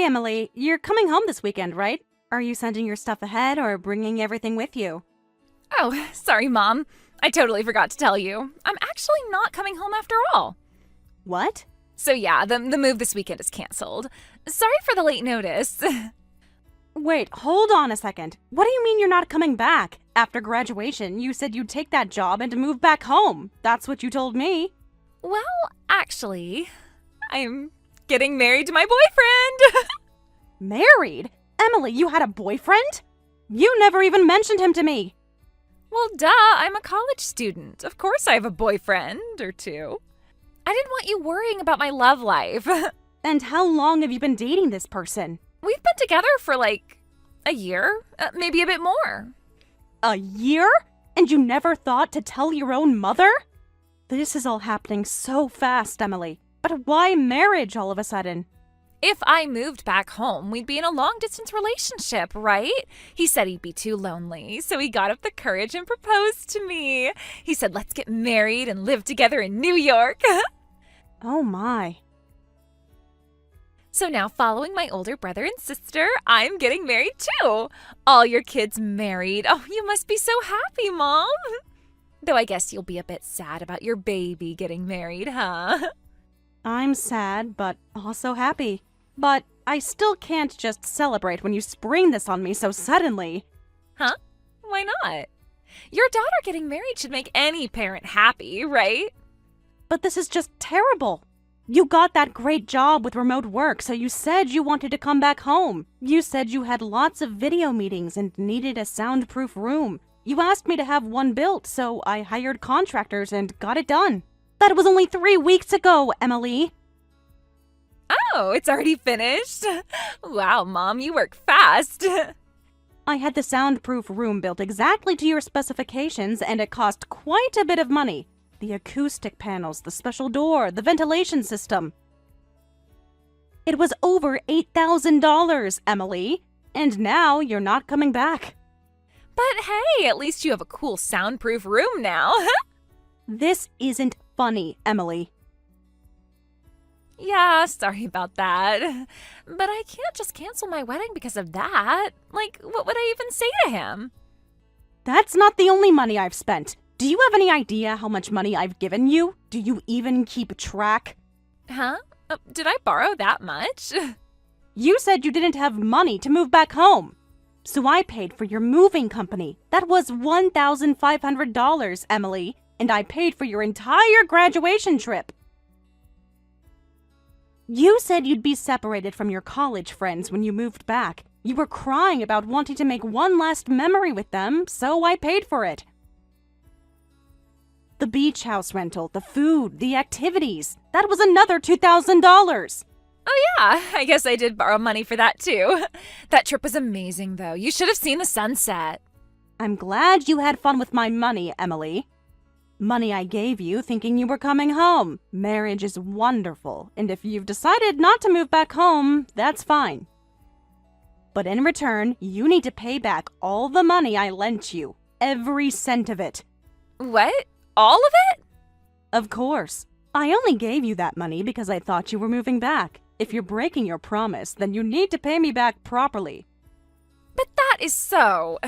Emily, you're coming home this weekend, right? Are you sending your stuff ahead or bringing everything with you? Oh, sorry, Mom. I totally forgot to tell you. I'm actually not coming home after all. What? So yeah, the move this weekend is canceled. Sorry for the late notice. Wait, hold on a second. What do you mean you're not coming back? After graduation, you said you'd take that job and move back home. That's what you told me. Well, actually, I'm getting married to my boyfriend. Married? Emily, you had a boyfriend? You never even mentioned him to me. Well, duh, I'm a college student. Of course I have a boyfriend or two. I didn't want you worrying about my love life. And how long have you been dating this person? We've been together for like a year, maybe a bit more. A year? And you never thought to tell your own mother? This is all happening so fast, Emily. But why marriage all of a sudden? If I moved back home, we'd be in a long-distance relationship, right? He said he'd be too lonely, so he got up the courage and proposed to me. He said, let's get married and live together in New York. Oh my. So now, following my older brother and sister, I'm getting married too. All your kids married. Oh, you must be so happy, Mom. Though I guess you'll be a bit sad about your baby getting married, huh? I'm sad, but also happy. But I still can't just celebrate when you spring this on me so suddenly. Huh? Why not? Your daughter getting married should make any parent happy, right? But this is just terrible. You got that great job with remote work, so you said you wanted to come back home. You said you had lots of video meetings and needed a soundproof room. You asked me to have one built, so I hired contractors and got it done. That was only 3 weeks ago, Emily. Oh, it's already finished? Wow, Mom, you work fast. I had the soundproof room built exactly to your specifications, and it cost quite a bit of money. The acoustic panels, the special door, the ventilation system. It was over $8,000, Emily. And now you're not coming back. But hey, at least you have a cool soundproof room now. This isn't funny, Emily. Yeah, sorry about that. But I can't just cancel my wedding because of that. Like, what would I even say to him? That's not the only money I've spent. Do you have any idea how much money I've given you? Do you even keep track? Huh? Did I borrow that much? You said you didn't have money to move back home. So I paid for your moving company. That was $1,500, Emily. And I paid for your entire graduation trip. You said you'd be separated from your college friends when you moved back. You were crying about wanting to make one last memory with them, so I paid for it. The beach house rental, the food, the activities. That was another $2,000. Oh yeah, I guess I did borrow money for that too. That trip was amazing though. You should have seen the sunset. I'm glad you had fun with my money, Emily. Money I gave you thinking you were coming home. Marriage is wonderful, and if you've decided not to move back home, that's fine. But in return, you need to pay back all the money I lent you. Every cent of it. What? All of it? Of course. I only gave you that money because I thought you were moving back. If you're breaking your promise, then you need to pay me back properly. But that is so...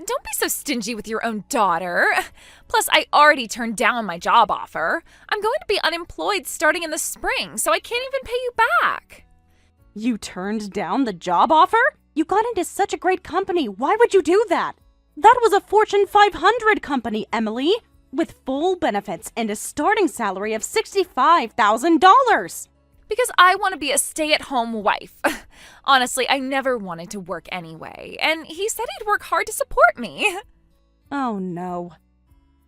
Don't be so stingy with your own daughter. Plus, I already turned down my job offer. I'm going to be unemployed starting in the spring, so I can't even pay you back. You turned down the job offer? You got into such a great company. Why would you do that? That was a Fortune 500 company, Emily, with full benefits and a starting salary of $65,000. Because I want to be a stay-at-home wife. Honestly, I never wanted to work anyway, and he said he'd work hard to support me. Oh no.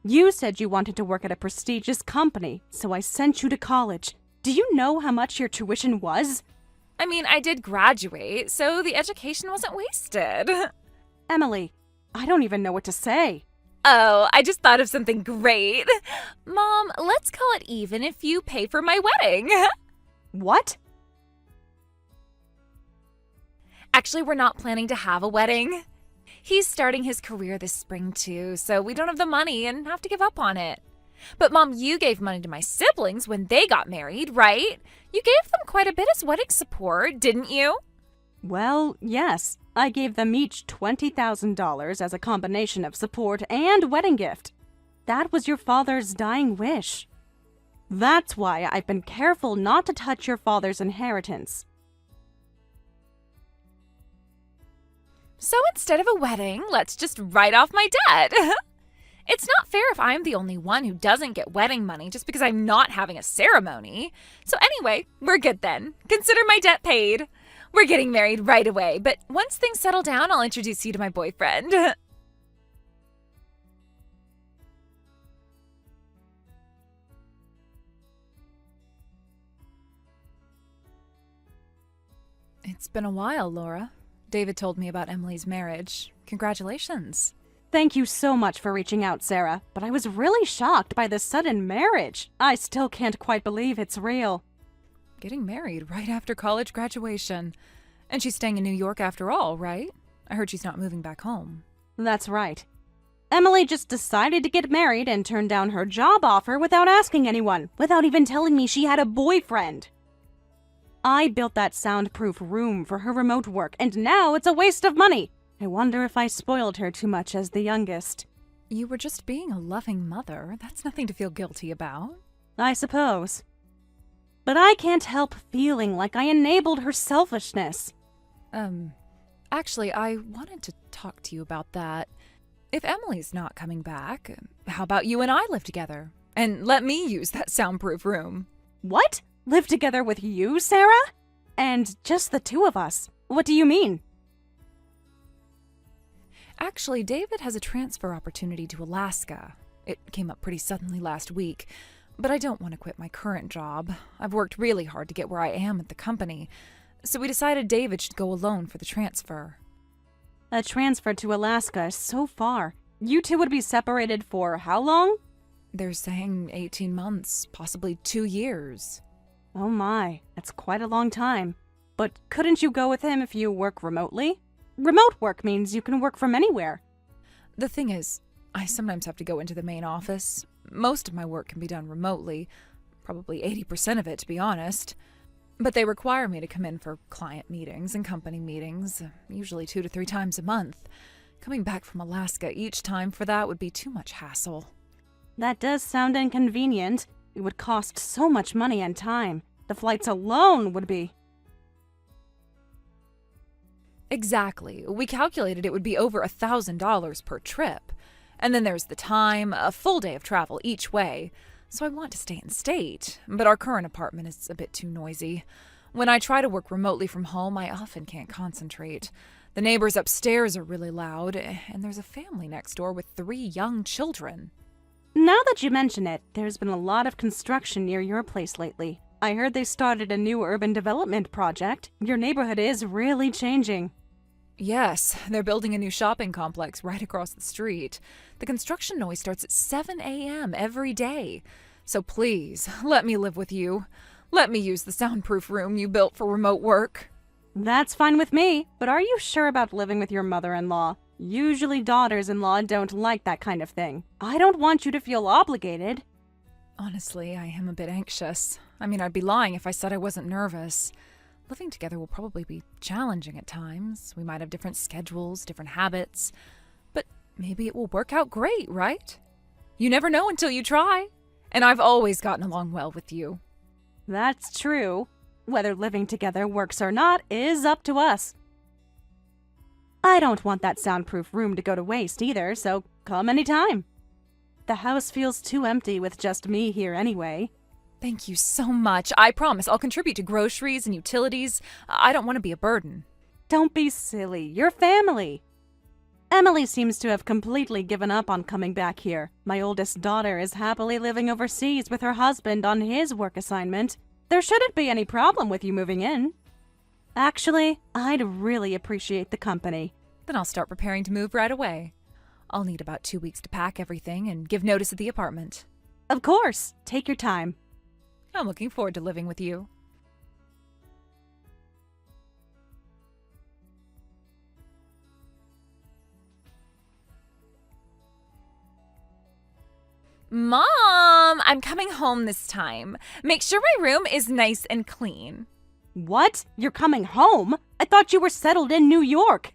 You said you wanted to work at a prestigious company, so I sent you to college. Do you know how much your tuition was? I mean, I did graduate, so the education wasn't wasted. Emily, I don't even know what to say. Oh, I just thought of something great. Mom, let's call it even if you pay for my wedding. What? Actually, we're not planning to have a wedding. He's starting his career this spring too, so we don't have the money and have to give up on it. But Mom, you gave money to my siblings when they got married, right? You gave them quite a bit as wedding support, didn't you? Well, yes. I gave them each $20,000 as a combination of support and wedding gift. That was your father's dying wish. That's why I've been careful not to touch your father's inheritance. So instead of a wedding, let's just write off my debt. It's not fair if I'm the only one who doesn't get wedding money just because I'm not having a ceremony. So anyway, we're good then. Consider my debt paid. We're getting married right away, but once things settle down, I'll introduce you to my boyfriend. It's been a while, Laura. David told me about Emily's marriage. Congratulations. Thank you so much for reaching out, Sarah, but I was really shocked by this sudden marriage. I still can't quite believe it's real. Getting married right after college graduation. And she's staying in New York after all, right? I heard she's not moving back home. That's right. Emily just decided to get married and turned down her job offer without asking anyone, without even telling me she had a boyfriend. I built that soundproof room for her remote work, and now it's a waste of money. I wonder if I spoiled her too much as the youngest. You were just being a loving mother. That's nothing to feel guilty about. I suppose. But I can't help feeling like I enabled her selfishness. Actually, I wanted to talk to you about that. If Emily's not coming back, how about you and I live together? And let me use that soundproof room. What? Live together with you, Sarah? And just the two of us? What do you mean? Actually, David has a transfer opportunity to Alaska. It came up pretty suddenly last week, but I don't want to quit my current job. I've worked really hard to get where I am at the company, so we decided David should go alone for the transfer. A transfer to Alaska is so far. You two would be separated for how long? They're saying 18 months, possibly 2 years. Oh my, that's quite a long time. But couldn't you go with him if you work remotely? Remote work means you can work from anywhere. The thing is, I sometimes have to go into the main office. Most of my work can be done remotely, probably 80% of it to be honest. But they require me to come in for client meetings and company meetings, usually 2 to 3 times a month. Coming back from Alaska each time for that would be too much hassle. That does sound inconvenient. It would cost so much money and time. The flights alone would be... Exactly. We calculated it would be over $1,000 per trip. And then there's the time, a full day of travel each way. So I want to stay in state, but our current apartment is a bit too noisy. When I try to work remotely from home, I often can't concentrate. The neighbors upstairs are really loud, and there's a family next door with 3 young children. Now that you mention it, there's been a lot of construction near your place lately. I heard they started a new urban development project. Your neighborhood is really changing. Yes, they're building a new shopping complex right across the street. The construction noise starts at 7 a.m. every day. So please, let me live with you. Let me use the soundproof room you built for remote work. That's fine with me, but are you sure about living with your mother-in-law? Usually daughters-in-law don't like that kind of thing. I don't want you to feel obligated. Honestly, I am a bit anxious. I mean, I'd be lying if I said I wasn't nervous. Living together will probably be challenging at times. We might have different schedules, different habits. But maybe it will work out great, right? You never know until you try. And I've always gotten along well with you. That's true. Whether living together works or not is up to us. I don't want that soundproof room to go to waste either, so come anytime. The house feels too empty with just me here anyway. Thank you so much. I promise I'll contribute to groceries and utilities. I don't want to be a burden. Don't be silly. You're family. Emily seems to have completely given up on coming back here. My oldest daughter is happily living overseas with her husband on his work assignment. There shouldn't be any problem with you moving in. Actually, I'd really appreciate the company. Then I'll start preparing to move right away. I'll need about 2 weeks to pack everything and give notice at the apartment. Of course. Take your time. I'm looking forward to living with you. Mom, I'm coming home this time. Make sure my room is nice and clean. What? You're coming home? I thought you were settled in New York.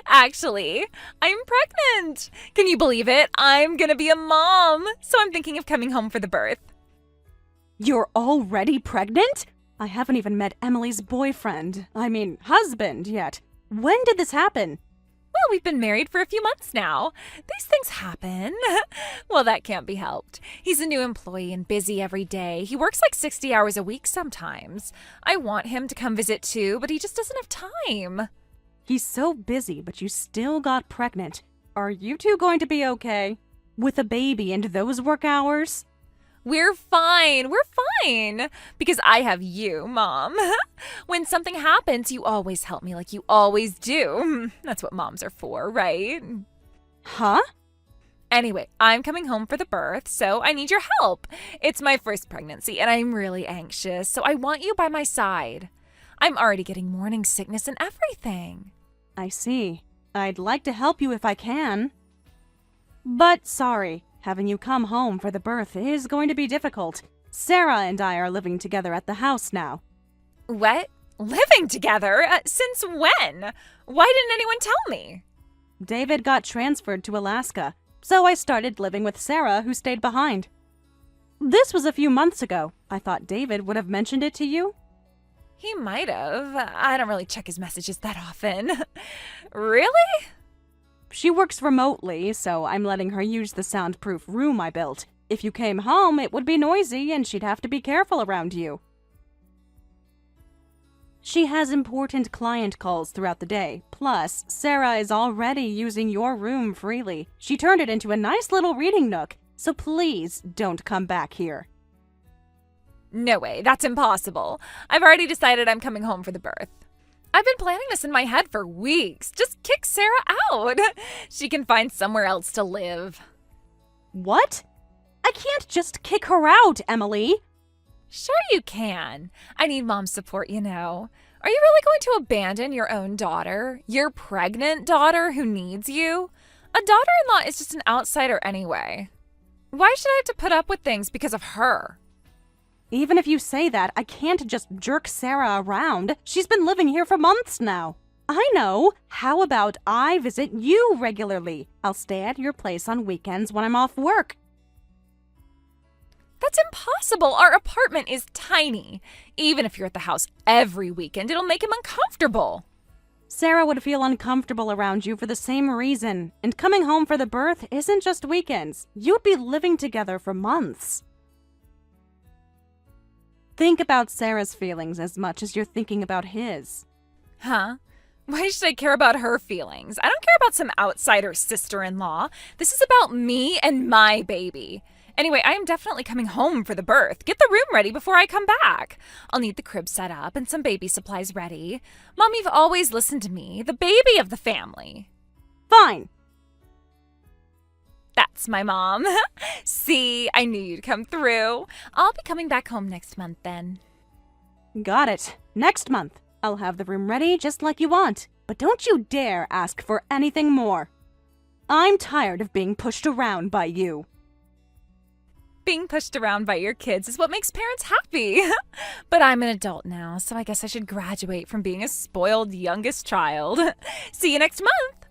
Actually, I'm pregnant. Can you believe it? I'm gonna be a mom, so I'm thinking of coming home for the birth. You're already pregnant? I haven't even met Emily's husband yet. When did this happen? Well, we've been married for a few months now. These things happen. Well, that can't be helped. He's a new employee and busy every day. He works like 60 hours a week sometimes. I want him to come visit too, but he just doesn't have time. He's so busy, but you still got pregnant. Are you two going to be okay? With a baby and those work hours? We're fine. Because I have you, Mom. When something happens, you always help me like you always do. That's what moms are for, right? Huh? Anyway, I'm coming home for the birth, so I need your help. It's my first pregnancy, and I'm really anxious, so I want you by my side. I'm already getting morning sickness and everything. I see. I'd like to help you if I can. But sorry, having you come home for the birth is going to be difficult. Sarah and I are living together at the house now. What? Living together? Since when? Why didn't anyone tell me? David got transferred to Alaska, so I started living with Sarah, who stayed behind. This was a few months ago. I thought David would have mentioned it to you. He might have. I don't really check his messages that often. Really? She works remotely, so I'm letting her use the soundproof room I built. If you came home, it would be noisy and she'd have to be careful around you. She has important client calls throughout the day. Plus, Sarah is already using your room freely. She turned it into a nice little reading nook, so please don't come back here. No way, that's impossible. I've already decided I'm coming home for the birth. I've been planning this in my head for weeks. Just kick Sarah out. She can find somewhere else to live. What? I can't just kick her out, Emily. Sure you can. I need mom's support, you know. Are you really going to abandon your own daughter? Your pregnant daughter who needs you? A daughter-in-law is just an outsider anyway. Why should I have to put up with things because of her? Even if you say that, I can't just jerk Sarah around. She's been living here for months now. I know. How about I visit you regularly? I'll stay at your place on weekends when I'm off work. That's impossible. Our apartment is tiny. Even if you're at the house every weekend, it'll make him uncomfortable. Sarah would feel uncomfortable around you for the same reason. And coming home for the birth isn't just weekends. You'd be living together for months. Think about Sarah's feelings as much as you're thinking about his. Huh? Why should I care about her feelings? I don't care about some outsider sister-in-law. This is about me and my baby. Anyway, I am definitely coming home for the birth. Get the room ready before I come back. I'll need the crib set up and some baby supplies ready. Mom, you've always listened to me, the baby of the family. Fine. That's my mom. See, I knew you'd come through. I'll be coming back home next month then. Got it. Next month. I'll have the room ready just like you want. But don't you dare ask for anything more. I'm tired of being pushed around by you. Being pushed around by your kids is what makes parents happy. But I'm an adult now, so I guess I should graduate from being a spoiled youngest child. See you next month.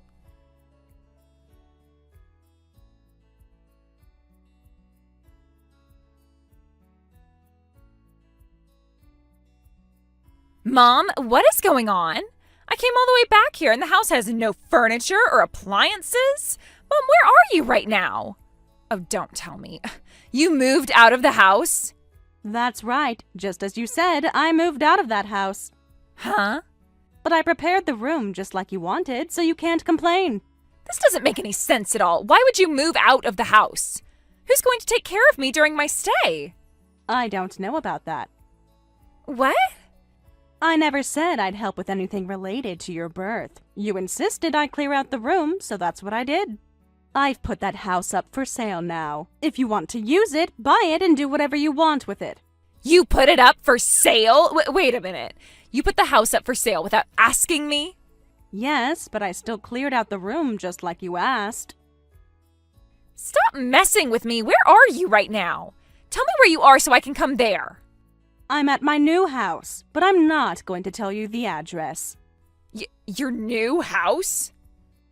Mom, what is going on? I came all the way back here and the house has no furniture or appliances. Mom, where are you right now? Oh, don't tell me. You moved out of the house? That's right. Just as you said, I moved out of that house. Huh? But I prepared the room just like you wanted, so you can't complain. This doesn't make any sense at all. Why would you move out of the house? Who's going to take care of me during my stay? I don't know about that. What? I never said I'd help with anything related to your birth. You insisted I clear out the room, so that's what I did. I've put that house up for sale now. If you want to use it, buy it and do whatever you want with it. You put it up for sale? Wait a minute. You put the house up for sale without asking me? Yes, but I still cleared out the room just like you asked. Stop messing with me. Where are you right now? Tell me where you are so I can come there. I'm at my new house, but I'm not going to tell you the address. Your new house?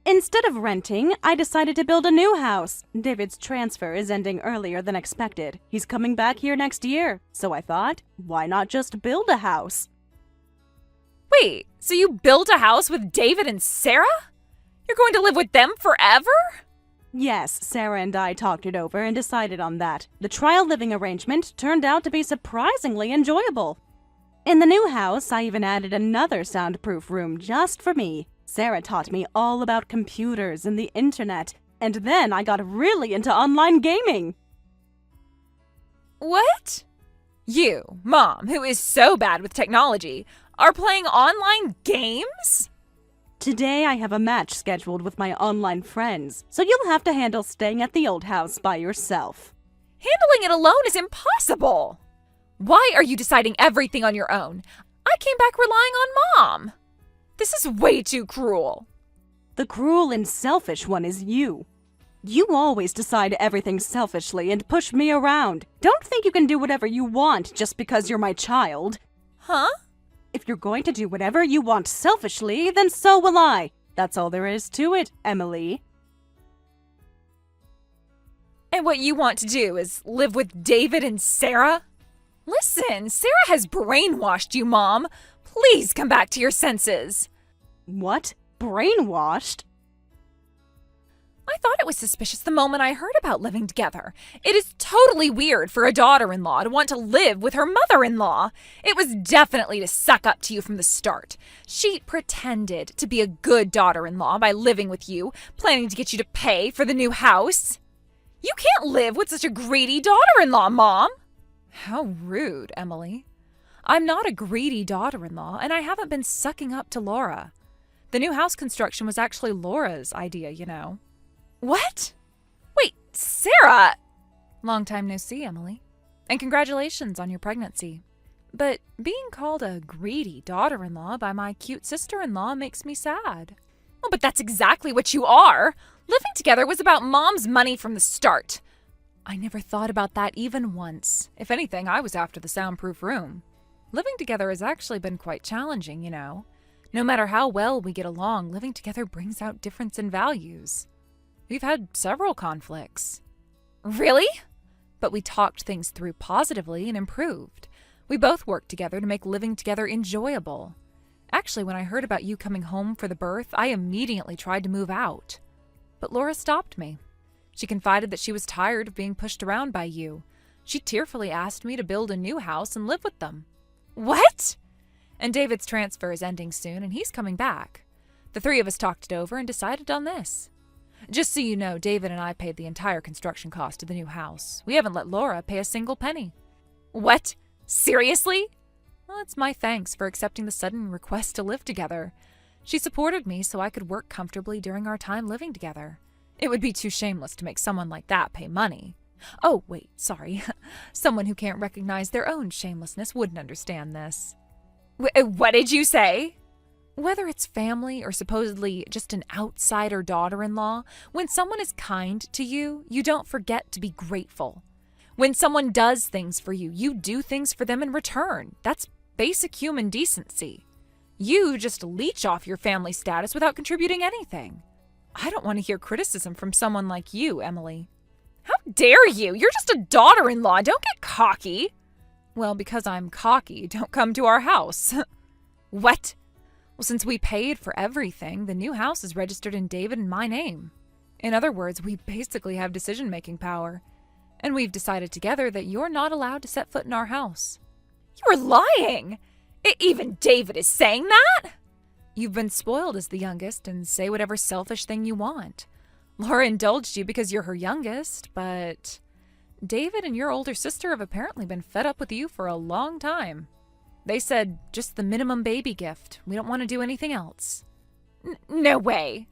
Instead of renting, I decided to build a new house. David's transfer is ending earlier than expected. He's coming back here next year, so I thought, why not just build a house? Wait, so you built a house with David and Sarah? You're going to live with them forever? Yes, Sarah and I talked it over and decided on that. The trial living arrangement turned out to be surprisingly enjoyable. In the new house, I even added another soundproof room just for me. Sarah taught me all about computers and the internet, and then I got really into online gaming. What? You, Mom, who is so bad with technology, are playing online games? Today I have a match scheduled with my online friends, so you'll have to handle staying at the old house by yourself. Handling it alone is impossible. Why are you deciding everything on your own? I came back relying on Mom. This is way too cruel. The cruel and selfish one is you. You always decide everything selfishly and push me around. Don't think you can do whatever you want just because you're my child. Huh? If you're going to do whatever you want selfishly, then so will I. That's all there is to it, Emily. And what you want to do is live with David and Sarah? Listen, Sarah has brainwashed you, Mom. Please come back to your senses. What? Brainwashed? I thought it was suspicious the moment I heard about living together. It is totally weird for a daughter-in-law to want to live with her mother-in-law. It was definitely to suck up to you from the start. She pretended to be a good daughter-in-law by living with you, planning to get you to pay for the new house. You can't live with such a greedy daughter-in-law, Mom. How rude, Emily. I'm not a greedy daughter-in-law, and I haven't been sucking up to Laura. The new house construction was actually Laura's idea, you know. What? Wait, Sarah! Long time no see, Emily. And congratulations on your pregnancy. But being called a greedy daughter-in-law by my cute sister-in-law makes me sad. Oh, but that's exactly what you are. Living together was about Mom's money from the start. I never thought about that even once. If anything, I was after the soundproof room. Living together has actually been quite challenging, you know. No matter how well we get along, living together brings out difference in values. We've had several conflicts. Really? But we talked things through positively and improved. We both worked together to make living together enjoyable. Actually, when I heard about you coming home for the birth, I immediately tried to move out. But Laura stopped me. She confided that she was tired of being pushed around by you. She tearfully asked me to build a new house and live with them. What? And David's transfer is ending soon, and he's coming back. The three of us talked it over and decided on this. Just so you know, David and I paid the entire construction cost of the new house. We haven't let Laura pay a single penny. What? Seriously? Well, it's my thanks for accepting the sudden request to live together. She supported me so I could work comfortably during our time living together. It would be too shameless to make someone like that pay money. Oh, wait, sorry. Someone who can't recognize their own shamelessness wouldn't understand this. What did you say? Whether it's family or supposedly just an outsider daughter-in-law, when someone is kind to you, you don't forget to be grateful. When someone does things for you, you do things for them in return. That's basic human decency. You just leech off your family status without contributing anything. I don't want to hear criticism from someone like you, Emily. How dare you? You're just a daughter-in-law. Don't get cocky. Well, because I'm cocky, don't come to our house. What? Well, since we paid for everything, the new house is registered in David and my name. In other words, we basically have decision-making power. And we've decided together that you're not allowed to set foot in our house. You're lying! Even David is saying that? You've been spoiled as the youngest and say whatever selfish thing you want. Laura indulged you because you're her youngest, but David and your older sister have apparently been fed up with you for a long time. They said, just the minimum baby gift. We don't want to do anything else. No way.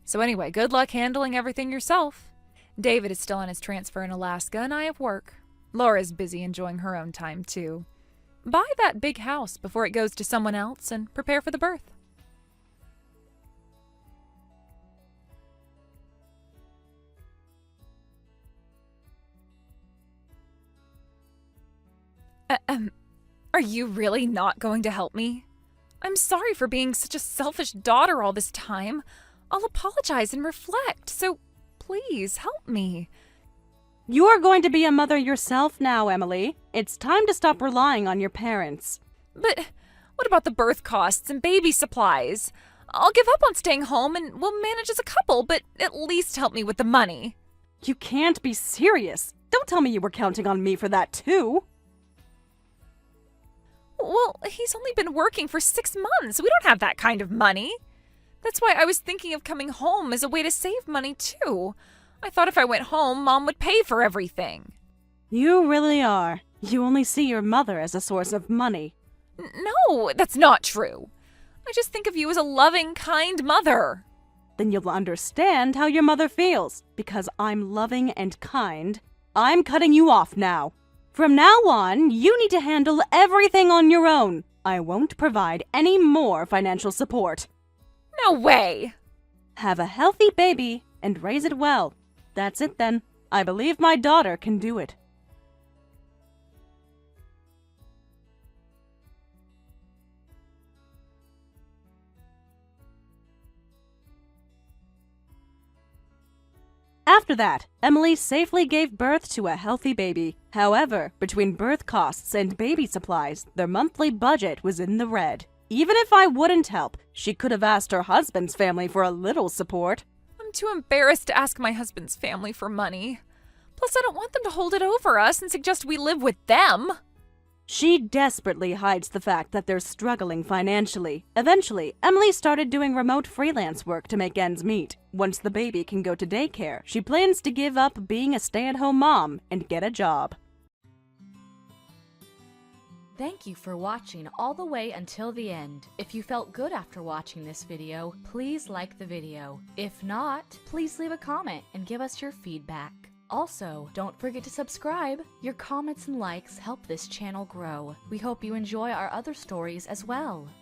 So anyway, good luck handling everything yourself. David is still on his transfer in Alaska, and I have work. Laura's busy enjoying her own time, too. Buy that big house before it goes to someone else and prepare for the birth. Are you really not going to help me? I'm sorry for being such a selfish daughter all this time. I'll apologize and reflect, so please help me. You are going to be a mother yourself now, Emily. It's time to stop relying on your parents. But what about the birth costs and baby supplies? I'll give up on staying home and we'll manage as a couple, but at least help me with the money. You can't be serious. Don't tell me you were counting on me for that too. Well, he's only been working for 6 months. We don't have that kind of money. That's why I was thinking of coming home as a way to save money too. I thought if I went home, Mom would pay for everything. You really are. You only see your mother as a source of money. No, that's not true. I just think of you as a loving, kind mother. Then you'll understand how your mother feels. Because I'm loving and kind, I'm cutting you off now. From now on, you need to handle everything on your own. I won't provide any more financial support. No way! Have a healthy baby and raise it well. That's it then. I believe my daughter can do it. After that, Emily safely gave birth to a healthy baby. However, between birth costs and baby supplies, their monthly budget was in the red. Even if I wouldn't help, she could have asked her husband's family for a little support. I'm too embarrassed to ask my husband's family for money. Plus, I don't want them to hold it over us and suggest we live with them. She desperately hides the fact that they're struggling financially. Eventually, Emily started doing remote freelance work to make ends meet. Once the baby can go to daycare, she plans to give up being a stay-at-home mom and get a job. Thank you for watching all the way until the end. If you felt good after watching this video, please like the video. If not, please leave a comment and give us your feedback. Also, don't forget to subscribe. Your comments and likes help this channel grow. We hope you enjoy our other stories as well.